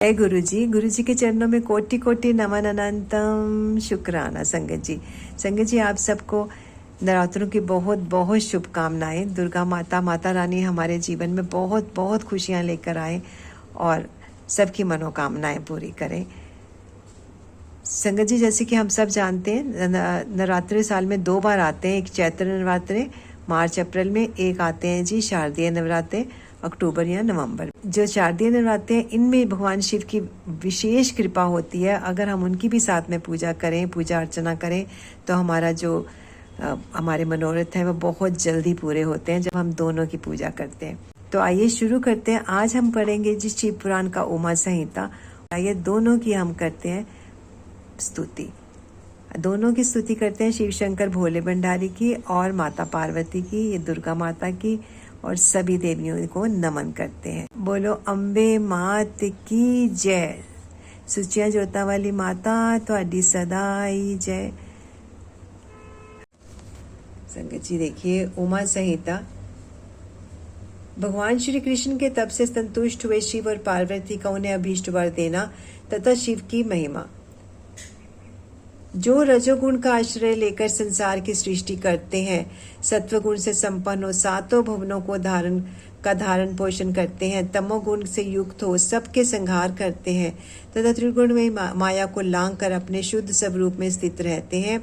जय गुरु जी के चरणों में कोटि कोटि नमन अनंतम शुक्राना। संगत जी आप सबको नवरात्रों की बहुत बहुत शुभकामनाएं। दुर्गा माता माता रानी हमारे जीवन में बहुत बहुत खुशियां लेकर आए और सबकी मनोकामनाएं पूरी करें। संगत जी जैसे कि हम सब जानते हैं नवरात्रे साल में 2 बार आते हैं। एक चैत्र नवरात्रे मार्च अप्रैल में, एक आते हैं जी शारदीय नवरात्रे अक्टूबर या नवंबर। जो शारदीय नवरात्रे हैं इनमें भगवान शिव की विशेष कृपा होती है। अगर हम उनकी भी साथ में पूजा करें, पूजा अर्चना करें तो हमारा जो हमारे मनोरथ हैं वो बहुत जल्दी पूरे होते हैं जब हम दोनों की पूजा करते हैं। तो आइए शुरू करते हैं। आज हम पढ़ेंगे जी शिव पुराण का उमा संहिता। आइए दोनों की हम करते हैं स्तुति। दोनों की स्तुति करते हैं, शिव शंकर भोले भंडारी की और माता पार्वती की, ये दुर्गा माता की, और सभी देवियों को नमन करते हैं। बोलो अम्बे मात की जय। सुचिया जोता वाली माता थोड़ी सदाई जय। संगत जी देखिए उमा संहिता। भगवान श्री कृष्ण के तप से संतुष्ट हुए शिव और पार्वती का उन्हें अभीष्ट वर देना तथा शिव की महिमा। जो रजोगुण का आश्रय लेकर संसार की सृष्टि करते हैं, सत्वगुण से संपन्न हो, सातों भुवनों को धारण पोषण करते हैं, तमोगुण से युक्त हो, सबके संहार करते हैं तथा त्रिगुण में माया को लांग कर अपने शुद्ध स्वरूप में स्थित रहते हैं,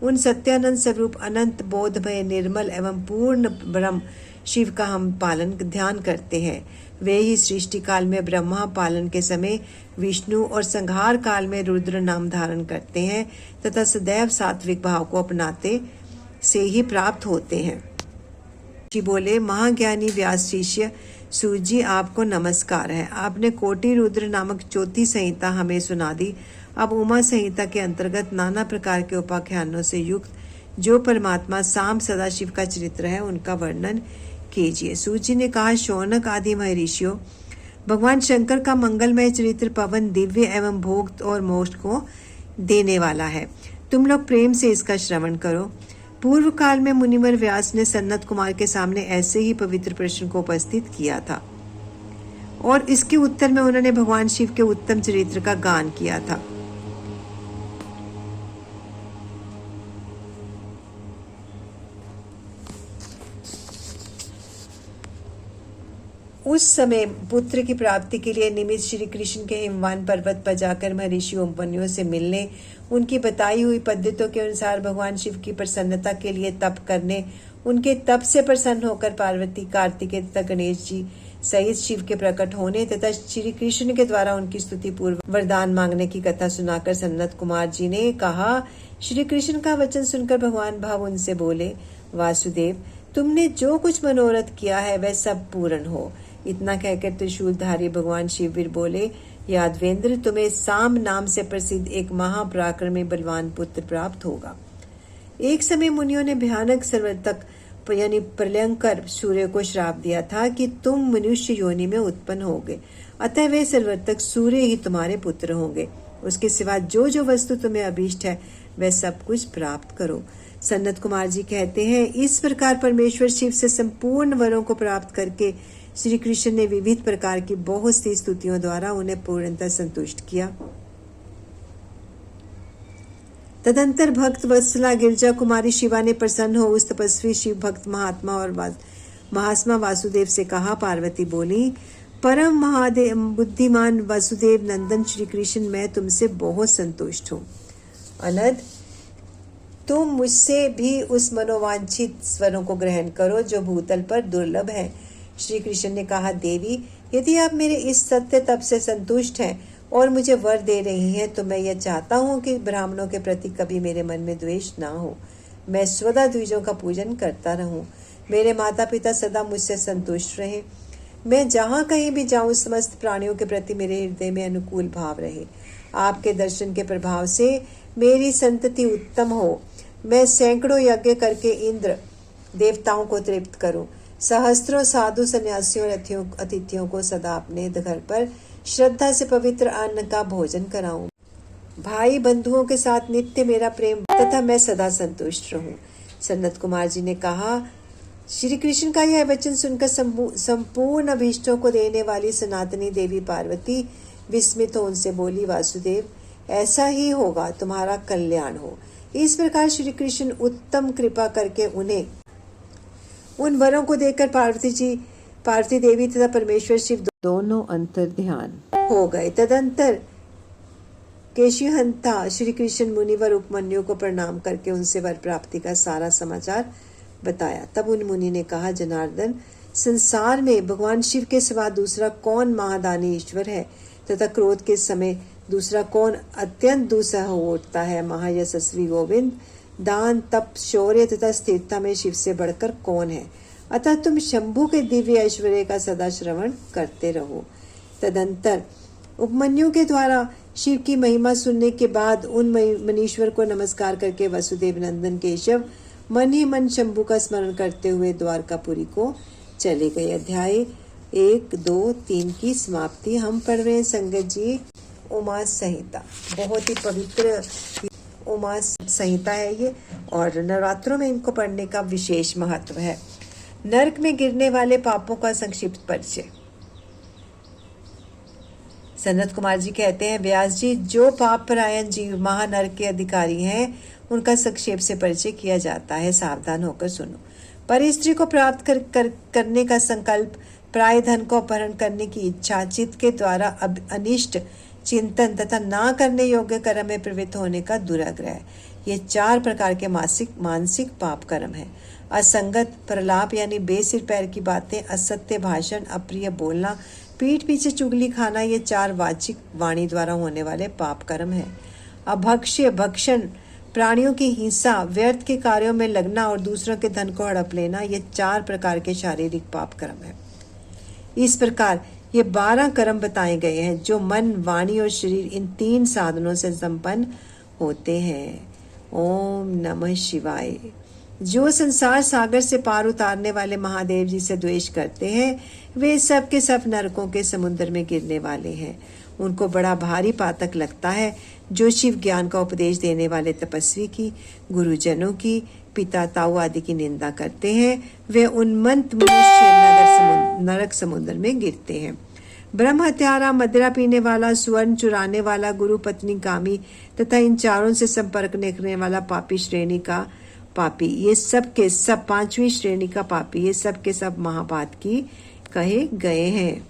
उन सत्यानंद स्वरूप अनंत बोधमय निर्मल एवं पूर्ण ब्रह्म शिव का हम ध्यान करते हैं। वे ही सृष्टि काल में ब्रह्मा, पालन के समय विष्णु और संहार काल में रुद्र नाम धारण करते हैं तथा सदैव सात्विक भाव को अपनाते से ही प्राप्त होते हैं। जी बोले, महाज्ञानी व्यास शिष्य सूत जी आपको नमस्कार है। आपने कोटि रुद्र नामक चौथी संहिता हमें सुना दी। अब उमा संहिता के अंतर्गत नाना प्रकार के उपाख्यानों से युक्त जो परमात्मा साम सदाशिव का चरित्र है उनका वर्णन कीजिए। सूत जी ने कहा, शौनक आदि महर्षियों, भगवान शंकर का मंगलमय चरित्र पवन दिव्य एवं भोग और मोक्ष को देने वाला है। तुम लोग प्रेम से इसका श्रवण करो। पूर्व काल में मुनिवर व्यास ने सन्नत कुमार के सामने ऐसे ही पवित्र प्रश्न को उपस्थित किया था और इसके उत्तर में उन्होंने भगवान शिव के उत्तम चरित्र का गान किया था। उस समय पुत्र की प्राप्ति के लिए निमित्त श्री कृष्ण के हिमवान पर्वत पर जाकर महर्षि उपमन्यु से मिलने, उनकी बताई हुई पद्धतियों के अनुसार भगवान शिव की प्रसन्नता के लिए तप करने, उनके तप से प्रसन्न होकर पार्वती, कार्तिकेय तथा गणेश जी सहित शिव के प्रकट होने तथा श्री कृष्ण के द्वारा उनकी स्तुति पूर्व वरदान मांगने की कथा सुनाकर सन्नत कुमार जी ने कहा। श्री कृष्ण का वचन सुनकर भगवान भाव उनसे बोले, वासुदेव, तुमने जो कुछ मनोरथ किया है वह सब पूर्ण हो। इतना कहकर त्रिशूलधारी भगवान शिववीर बोले, यादवेंद्र, तुम्हें साम नाम से प्रसिद्ध एक महापराक्रमी बलवान पुत्र प्राप्त होगा। एक समय मुनियों ने भयानक सर्वतक यानी प्रलयंकर सूर्य को श्राप दिया था कि तुम मनुष्य योनि में उत्पन्न होगे, अतः वे सर्वतक सूर्य ही तुम्हारे पुत्र होंगे। उसके सिवा जो जो वस्तु तुम्हें अभीष्ट है वह सब कुछ प्राप्त करो। सन्नत कुमार जी कहते हैं, इस प्रकार परमेश्वर शिव से संपूर्ण वरों को प्राप्त करके श्री कृष्ण ने विविध प्रकार की बहुत सी स्तुतियों द्वारा उन्हें पूर्णतः संतुष्ट किया। तदंतर भक्त वत्सला गिरजा कुमारी शिवा ने प्रसन्न हो उस तपस्वी शिव भक्त महात्मा और महात्मा वासुदेव से कहा। पार्वती बोली, परम महादेव बुद्धिमान वासुदेव नंदन श्री कृष्ण, मैं तुमसे बहुत संतुष्ट हूँ। अनद, तुम मुझसे भी उस मनोवांछित स्वरों को ग्रहण करो जो भूतल पर दुर्लभ है। श्री कृष्ण ने कहा, देवी, यदि आप मेरे इस सत्य तप से संतुष्ट हैं और मुझे वर दे रही हैं तो मैं यह चाहता हूँ कि ब्राह्मणों के प्रति कभी मेरे मन में द्वेष ना हो। मैं सदा द्विजों का पूजन करता रहूं। मेरे माता पिता सदा मुझसे संतुष्ट रहे। मैं जहाँ कहीं भी जाऊँ समस्त प्राणियों के प्रति मेरे हृदय में अनुकूल भाव रहे। आपके दर्शन के प्रभाव से मेरी संतति उत्तम हो। मैं सैकड़ों यज्ञ करके इंद्र देवताओं को तृप्त करूं। सहस्त्रों साधु सन्यासियों और अतिथियों को सदा अपने घर पर श्रद्धा से पवित्र अन्न का भोजन कराऊं। भाई बंधुओं के साथ नित्य मेरा प्रेम तथा मैं सदा संतुष्ट रहूं। सन्नत कुमार जी ने कहा, श्री कृष्ण का यह वचन सुनकर संपूर्ण अभीष्टों को देने वाली सनातनी देवी पार्वती विस्मित हो उनसे बोली, वासुदेव ऐसा ही होगा, तुम्हारा कल्याण हो। इस प्रकार श्री कृष्ण उत्तम कृपा करके उन्हें उन वरों को देखकर पार्वती देवी तथा परमेश्वर शिव दोनों अंतर ध्यान हो गए। तदंतर केशिहंता श्री कृष्ण मुनिवर उपमन्यु को प्रणाम करके उनसे वर प्राप्ति का सारा समाचार बताया। तब उन मुनि ने कहा, जनार्दन, संसार में भगवान शिव के सिवा दूसरा कौन महादानी ईश्वर है तथा क्रोध के समय दूसरा कौन अत्यंत दुस्सह हो उठता है। महायशस्वी गोविंद, दान, तप, शौर्य तथा स्थिरता में शिव से बढ़कर कौन है। अतः तुम शंभु के दिव्य ऐश्वर्य का सदा श्रवण करते रहो। तदंतर उपमन्यु के द्वारा शिव की महिमा सुनने के बाद उन मनीश्वर को नमस्कार करके वसुदेव नंदन केशव मन ही मन शंभु का स्मरण करते हुए द्वारकापुरी को चले गए। अध्याय 1, 2, 3 की समाप्ति। हम पढ़ रहे हैं संगत जी उमा संहिता। बहुत ही पवित्र उमा संहिता है ये, और नवरात्रों में इनको पढ़ने का विशेष महत्व है। नरक में गिरने वाले पापों का संक्षिप्त परिचय। सनत कुमार जी कहते हैं, व्यास जी, जो पाप परायण जीव महानरक के अधिकारी हैं उनका संक्षेप से परिचय किया जाता है, सावधान होकर सुनो। पर स्त्री को प्राप्त करने का संकल्प, प्राय धन को अपहरण करने की इच्छा, चित्त के द्वारा अनिष्ट चिंतन तथा ना करने योग्य कर्म में प्रवृत्त होने का दुराग्रह, ये 4 प्रकार के मानसिक पाप कर्म है। असंगत, प्रलाप यानी बेसिर पैर की बातें, असत्य भाषण, अप्रिय बोलना, पीठ पीछे चुगली खाना, ये 4 वाचिक वाणी द्वारा होने वाले पाप कर्म है। अभक्ष्य, भक्षण, प्राणियों की हिंसा, व्यर्थ के कार्यों में लगना और दूसरों के धन को हड़प लेना, ये 4 प्रकार के शारीरिक पाप कर्म है। इस प्रकार ये 12 कर्म बताए गए हैं जो मन, वाणी और शरीर इन 3 साधनों से संपन्न होते हैं। ओम नमः शिवाय। जो संसार सागर से पार उतारने वाले महादेव जी से द्वेष करते हैं, वे सब के सब नरकों के समुद्र में गिरने वाले हैं। उनको बड़ा भारी पातक लगता है जो शिव ज्ञान का उपदेश देने वाले तपस्वी की, गुरुजनों की, पिता ताऊ आदि की निंदा करते हैं। वे उन्मत्त मनुष्य नरक समुद्र में गिरते हैं। ब्रह्म हत्यारा, मदिरा पीने वाला, स्वर्ण चुराने वाला, गुरु पत्नी कामी तथा इन 4 से संपर्क करने वाला पापी श्रेणी का पापी, ये सब के सब 5वीं श्रेणी का पापी, ये सब के सब महापात की कहे गए हैं।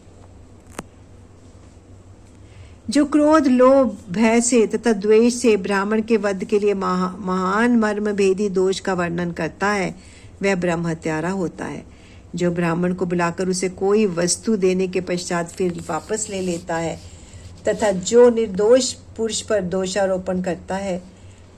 जो क्रोध, लोभ, भय से तथा द्वेष से ब्राह्मण के वध के लिए महान मर्म भेदी दोष का वर्णन करता है, वह ब्रह्म हत्यारा होता है। जो ब्राह्मण को बुलाकर उसे कोई वस्तु देने के पश्चात फिर वापस ले लेता है तथा जो निर्दोष पुरुष पर दोषारोपण करता है,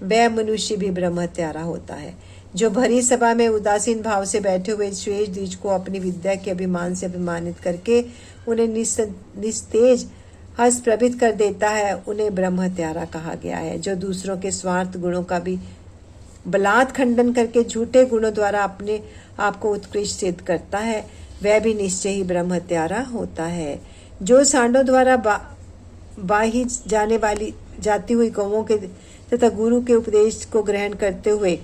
वह मनुष्य भी ब्रह्म हत्यारा होता है। जो भरी सभा में उदासीन भाव से बैठे हुए श्वेत द्विज को अपनी विद्या के अभिमान से अभिमानित करके उन्हें निस्तेज हस्त प्रभित कर देता है, उन्हें ब्रह्म हत्यारा कहा गया है। जो दूसरों के स्वार्थ गुणों का भी बलात् खंडन करके झूठे गुणों द्वारा अपने आप को उत्कृष्ट सिद्ध करता है, वह भी निश्चय ही ब्रह्म हत्यारा होता है। जो सांडों द्वारा बाही जाती हुई गौओं के तथा गुरु के उपदेश को ग्रहण करते हुए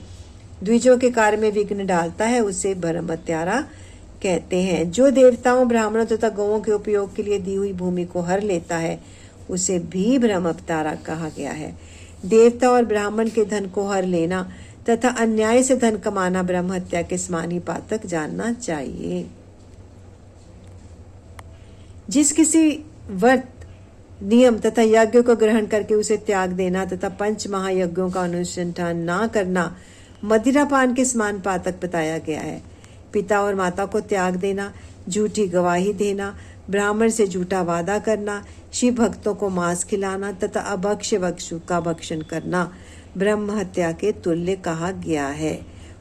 द्विजों के कार्य में विघ्न डालता है, उसे ब्रह्म हत्यारा कहते हैं। जो देवताओं, ब्राह्मणों तथा गौओं के उपयोग के लिए दी हुई भूमि को हर लेता है, उसे भी ब्रह्म हत्यारा कहा गया है। देवता और ब्राह्मण के धन को हर लेना तथा अन्याय से धन कमाना ब्रह्म हत्या के समान ही पातक जानना चाहिए। जिस किसी व्रत, नियम तथा यज्ञ को ग्रहण करके उसे त्याग देना तथा 5 महायज्ञों का अनुष्ठान ना करना मदिरापान के समान पातक बताया गया है। पिता और माता को त्याग देना, झूठी गवाही देना, ब्राह्मण से झूठा वादा करना, शिव भक्तों को मांस खिलाना तथा अभक्ष्य वक्षु का भक्षण करना ब्रह्म हत्या के तुल्य कहा गया है।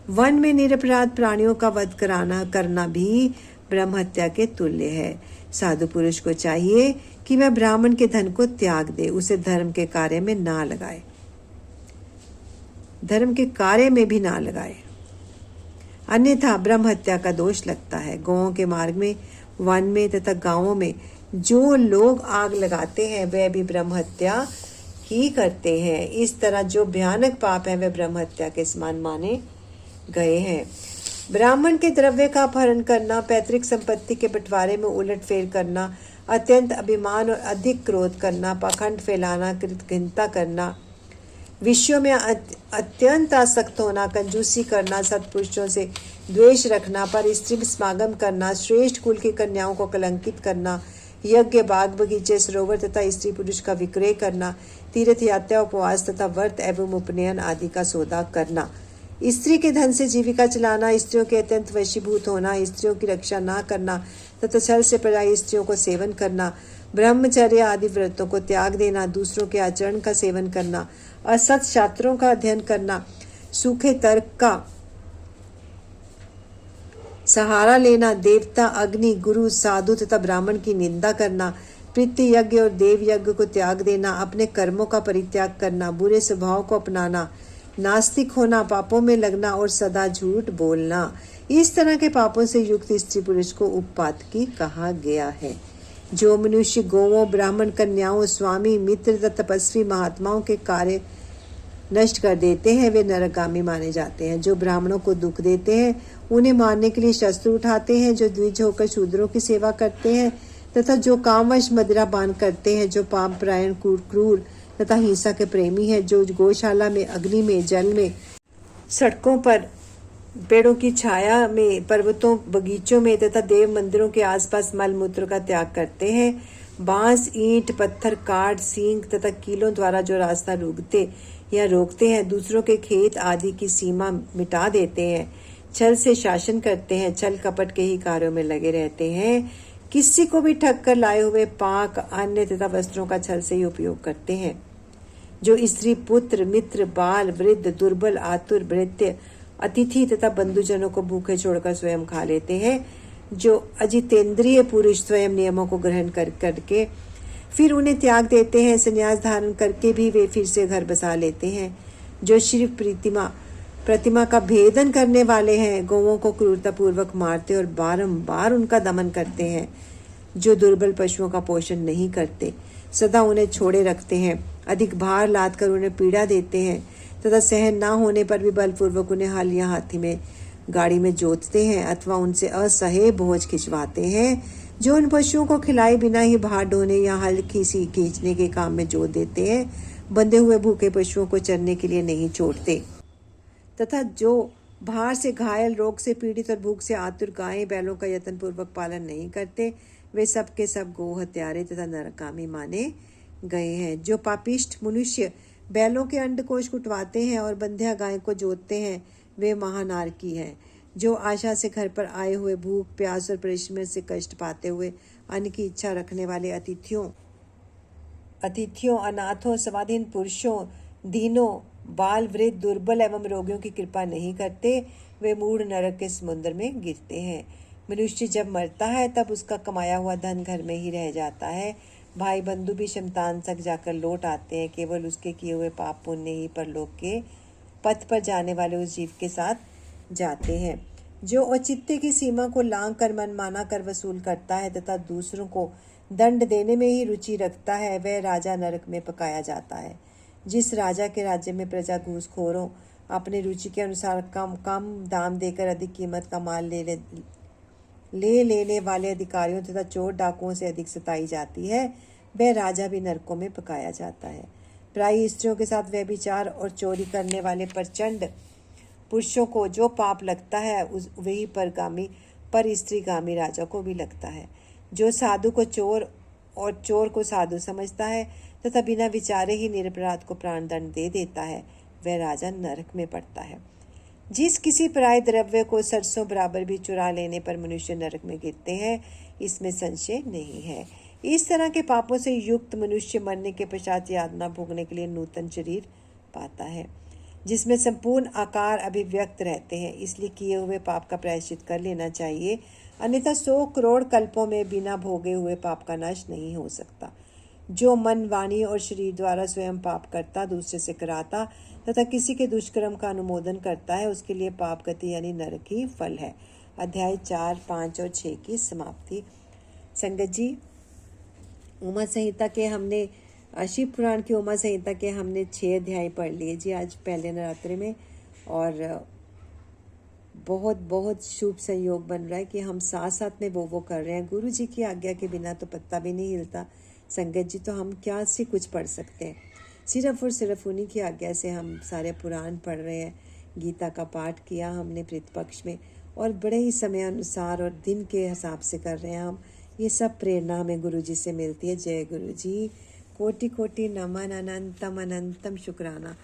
वन में निरपराध प्राणियों का वध करना भी ब्रह्म हत्या के तुल्य है। साधु पुरुष को चाहिए कि वह ब्राह्मण के धन को त्याग दे, उसे धर्म के कार्य में ना लगाए, धर्म के कार्य में भी ना लगाए, अन्यथा ब्रह्म हत्या का दोष लगता है। गौओं के मार्ग में, वन में तथा गांवों में जो लोग आग लगाते हैं, वह भी ब्रह्म हत्या ही करते हैं। इस तरह जो भयानक पाप है, वह ब्रह्म हत्या के समान माने गए हैं। ब्राह्मण के द्रव्य का अपहरण करना, पैतृक संपत्ति के बंटवारे में उलटफेर करना, अत्यंत अभिमान और अधिक क्रोध करना, पाखंड फैलाना, कृतघ्नता करना, विषयों में अत्यंत आसक्त होना, कंजूसी करना, सत्पुरुषों से द्वेष रखना, पर स्त्री समागम करना, श्रेष्ठ कुल की कन्याओं को कलंकित करना, यज्ञ, बाग बगीचे, सरोवर तथा स्त्री पुरुष का विक्रय करना, तीर्थ यात्रा, उपवास तथा व्रत एवं उपनयन आदि का सौदा करना, स्त्री के धन से जीविका चलाना, स्त्रियों के अत्यंत वशीभूत होना, स्त्रियों की रक्षा न करना तथा छल से पराई स्त्रियों को सेवन करना, ब्रह्मचर्य आदि व्रतों को त्याग देना, दूसरों के आचरण का सेवन करना, असत शास्त्रों का अध्ययन करना, सूखे तर्क का सहारा लेना, देवता, अग्नि, गुरु, साधु तथा ब्राह्मण की निंदा करना, पितृ यज्ञ और देव यज्ञ को त्याग देना, अपने कर्मों का परित्याग करना, बुरे स्वभाव को अपनाना, नास्तिक होना, पापों में लगना और सदा झूठ बोलना, इस तरह के पापों से युक्त स्त्री पुरुष को उपपातकी कहा गया है। जो मनुष्य गौओं, ब्राह्मण कन्याओं, स्वामी, मित्र तथा तपस्वी महात्माओं के कार्य नष्ट कर देते हैं वे नरकगामी माने जाते हैं। जो ब्राह्मणों को दुख देते हैं उन्हें मारने के लिए शस्त्र उठाते हैं, जो द्विज होकर शूद्रों की सेवा करते हैं तथा जो कामवश मदिरा पान करते हैं, जो पाप परायण, क्रूर तथा हिंसा के प्रेमी हैं, जो गौशाला में, अग्नि में, जल में, सड़कों पर, पेड़ों की छाया में, पर्वतों, बगीचों में तथा देव मंदिरों के आसपास मल मूत्र का त्याग करते हैं, बांस, ईंट, पत्थर, काट, सींग तथा कीलों द्वारा जो रास्ता रोकते या रोकते हैं, दूसरों के खेत आदि की सीमा मिटा देते हैं, छल से शासन करते हैं, छल कपट के ही कार्यों में लगे रहते हैं, किसी को भी ठग कर लाए हुए पाक, अन्न तथा वस्त्रों का छल से ही उपयोग करते हैं, जो स्त्री, पुत्र, मित्र, बाल, वृद्ध, दुर्बल, आतुर, भृत्य, अतिथि तथा बंधुजनों को भूखे छोड़कर स्वयं खा लेते हैं, जो अजितेंद्रिय पुरुष स्वयं नियमों को ग्रहण करके फिर उन्हें त्याग देते हैं, संन्यास धारण करके भी वे फिर से घर बसा लेते हैं, जो शिव प्रतिमा का भेदन करने वाले हैं, गौओं को क्रूरतापूर्वक मारते और बारंबार उनका दमन करते हैं, जो दुर्बल पशुओं का पोषण नहीं करते, सदा उन्हें छोड़े रखते हैं, अधिक भार लाद कर उन्हें पीड़ा देते हैं तथा सहन ना होने पर भी बलपूर्वक उन्हें हल या हाथी में गाड़ी में जोतते हैं अथवा उनसे असह्य बोझ खिंचवाते हैं, जो उन पशुओं को खिलाए बिना ही भार ढोने या हल खींचने के काम में जोत देते हैं, बंधे हुए भूखे पशुओं को चरने के लिए नहीं छोड़ते तथा जो भार से घायल, रोग से पीड़ित और भूख से आतुर गायें बैलों का यत्नपूर्वक पालन नहीं करते, वे सब के सब गो हत्यारे तथा नरकामी माने गए हैं। जो पापिष्ठ मनुष्य बैलों के अंडकोश कुटवाते हैं और बंध्या गाय को जोतते हैं वे महानारकी हैं। जो आशा से घर पर आए हुए भूख, प्यास और परिश्रम से कष्ट पाते हुए अन्न की इच्छा रखने वाले अतिथियों, अनाथों, स्वाधीन पुरुषों, दीनों, बाल, वृद्ध, दुर्बल एवं रोगियों की कृपा नहीं करते, वे मूढ़ नरक के समुद्र में गिरते हैं। मनुष्य जब मरता है तब उसका कमाया हुआ धन घर में ही रह जाता है, भाई बंधु भी शमशान तक जाकर लौट आते हैं, केवल उसके किए हुए पाप पुण्य ही परलोक के पथ पर जाने वाले उस जीव के साथ जाते हैं। जो औचित्य की सीमा को लांघ कर मनमाना कर वसूल करता है तथा दूसरों को दंड देने में ही रुचि रखता है, वह राजा नरक में पकाया जाता है। जिस राजा के राज्य में प्रजा घूसखोरों, अपने रुचि के अनुसार कम दाम देकर अधिक कीमत का माल ले लेने वाले अधिकारियों तथा चोर डाकुओं से अधिक सताई जाती है, वह राजा भी नरकों में पकाया जाता है। पराई स्त्रियों के साथ व्यभिचार और चोरी करने वाले प्रचंड पुरुषों को जो पाप लगता है वही पर स्त्रीगामी राजा को भी लगता है। जो साधु को चोर और चोर को साधु समझता है तथा बिना विचारे ही निरपराध को प्राण दंड दे देता है, वह राजा नरक में पड़ता है। जिस किसी पराय द्रव्य को सरसों बराबर भी चुरा लेने पर मनुष्य नरक में गिरते हैं, इसमें संशय नहीं है। इस तरह के पापों से युक्त मनुष्य मरने के पश्चात यातना भोगने के लिए नूतन शरीर पाता है, जिसमें संपूर्ण आकार अभिव्यक्त रहते हैं। इसलिए किए हुए पाप का प्रायश्चित कर लेना चाहिए, अन्यथा 100 करोड़ कल्पों में बिना भोगे हुए पाप का नाश नहीं हो सकता। जो मन, वाणी और शरीर द्वारा स्वयं पाप करता, दूसरे से कराता तथा किसी के दुष्कर्म का अनुमोदन करता है, उसके लिए पाप गति यानी नरक ही फल है। अध्याय 4, 5 और 6 की समाप्ति। संगत जी, उमा संहिता के हमने शिव पुराण की उमा संहिता के हमने 6 अध्याय पढ़ लिए जी आज पहले नवरात्रि में, और बहुत बहुत शुभ संयोग बन रहा है कि हम साथ साथ में वो कर रहे हैं। गुरु जी की आज्ञा के बिना तो पत्ता भी नहीं हिलता संगत जी, तो हम क्या से कुछ पढ़ सकते हैं। सिर्फ और सिर्फ उन्हीं की आज्ञा से हम सारे पुराण पढ़ रहे हैं। गीता का पाठ किया हमने पितृपक्ष में, और बड़े ही समय अनुसार और दिन के हिसाब से कर रहे हैं हम। ये सब प्रेरणा हमें गुरु जी से मिलती है। जय गुरु जी। कोटि कोटि नमन, अनंतम अनंतम शुक्राना।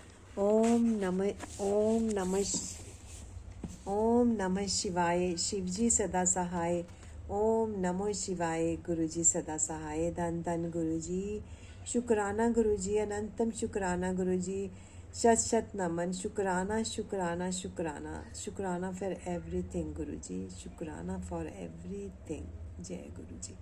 ओम नमः शिवाय। शिवजी सदा सहाय। ओम नमो शिवाय। गुरुजी सदा सहाय। धन धन गुरुजी। शुक्राना गुरुजी, अनंतम शुक्राना गुरुजी। शत शत नमन। शुक्राना शुक्राना शुक्राना शुक्राना फॉर एवरीथिंग गुरुजी। शुक्राना फॉर एवरीथिंग। जय गुरुजी।